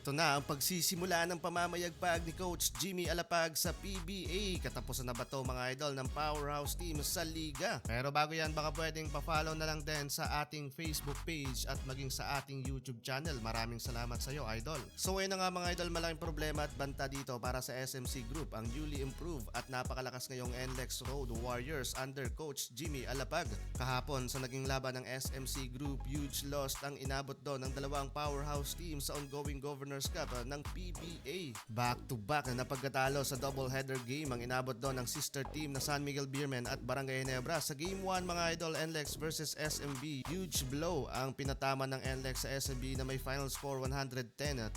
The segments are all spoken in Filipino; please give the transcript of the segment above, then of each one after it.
Ito na ang pagsisimula ng pamamayagpag ni Coach Jimmy Alapag sa PBA. Katapusan na ba to mga idol ng powerhouse team sa liga? Pero bago yan, baka pwedeng pa-follow na lang din sa ating Facebook page at maging sa ating YouTube channel. Maraming salamat sa iyo, idol. So ayun na nga mga idol, malaking problema at banta dito para sa SMC Group, ang newly improved at napakalakas ngayong NLEX Road Warriors under Coach Jimmy Alapag. Kahapon sa naging laban ng SMC Group, huge loss ang inabot doon ng dalawang powerhouse team sa ongoing Governors Cup ng PBA. Back-to-back na pagkatalo sa doubleheader game ang inabot doon ng sister team na San Miguel Beermen at Barangay Ginebra. Sa Game 1 mga idol, NLEX versus SMB. Huge blow ang pinatama ng NLEX sa SMB na may final score 110-96,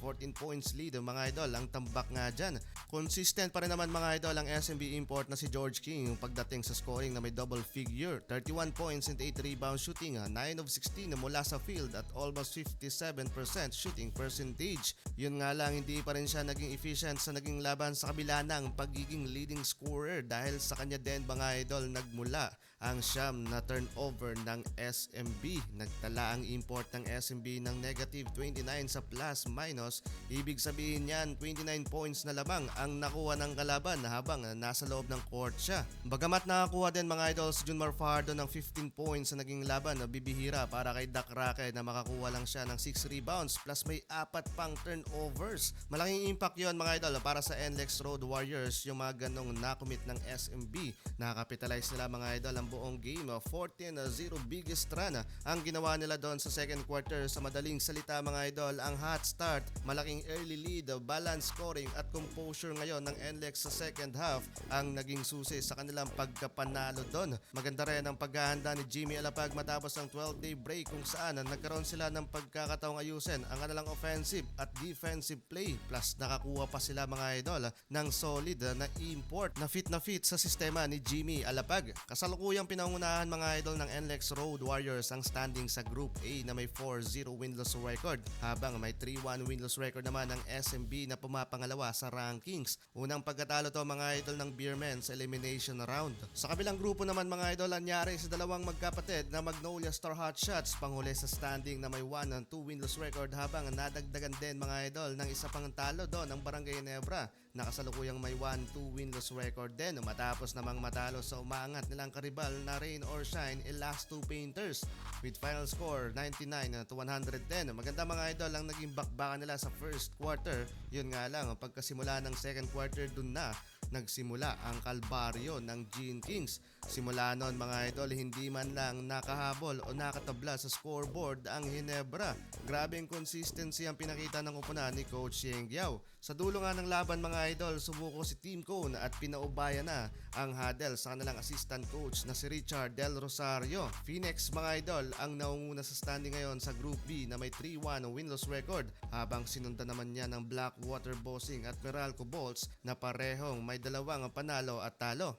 14 points lead mga idol. Ang tambak nga dyan. Consistent pa rin naman mga idol ang SMB import na si George King pagdating sa scoring na may double figure. 31 points and 8 rebounds shooting, 9 of 16 mula sa field at almost 57% shooting percentage. Yun nga lang, hindi pa rin siya naging efficient sa naging laban sa kabila ng pagiging leading scorer dahil sa kanya din mga idol nagmula ang siyam na turnover ng SMB. Nagtala ang import ng SMB ng negative 29 sa plus minus. Ibig sabihin yan 29 points na lamang ang nakuha ng kalaban habang nasa loob ng court siya. Bagamat nakakuha din mga idol si Junmar Fajardo ng 15 points sa naging laban, na bibihira para kay Dak Rake na makakuha lang siya ng 6 rebounds plus may 4 pang turnovers. Malaking impact yon mga idol para sa NLEX Road Warriors yung mga ganong nakumit ng SMB. Nakakapitalize nila mga idol ang buong game. 14-0 biggest run ang ginawa nila doon sa second quarter. Sa madaling salita mga idol, ang hot start, malaking early lead, balance scoring at composure ngayon ng NLEX sa second half ang naging susi sa kanilang pagkapanalo doon. Maganda rin ang paghahanda ni Jimmy Alapag matapos ang 12-day break kung saan nagkaroon sila ng pagkakataong ayusin ang kanilang offensive at defensive play, plus nakakuha pa sila mga idol ng solid na import na fit sa sistema ni Jimmy Alapag. Kasalukuyang pinangunahan mga idol ng NLEX Road Warriors ang standing sa Group A na may 4-0 winless record, habang may 3-1 winless record naman ng SMB na pumapangalawa sa rankings. Unang pagkatalo to mga idol ng Beermen sa elimination round. Sa kabilang grupo naman mga idol, anyari sa dalawang magkapatid na Magnolia Star Hotshots, panghuli sa standing na may 1-2 winless record, habang nadagdagan din mga idol ng isa pang talo doon ang Barangay Ginebra na kasalukuyang may 1-2 winless record din matapos namang matalo sa umaangat nilang karibal na Rain or Shine Last 2 Painters with final score 99-110. Maganda mga idol ang naging bakbakan nila sa first quarter. Yun nga lang, pagkasimula ng second quarter dun na nagsimula ang kalbaryo ng Gene Kings. Simula noon mga idol, hindi man lang nakahabol o nakatabla sa scoreboard ang Ginebra. Grabing consistency ang pinakita ng upunan ni Coach Yeng Giao. Sa dulo nga ng laban mga idol, sumuko si Team Cone at pinaubaya na ang huddle sa kanilang assistant coach na si Richard Del Rosario. Phoenix mga idol ang naunguna sa standing ngayon sa Group B na may 3-1 winless record, habang sinundan naman niya ng Blackwater Bossing at Meralco Bolts na parehong may dalawang panalo at talo.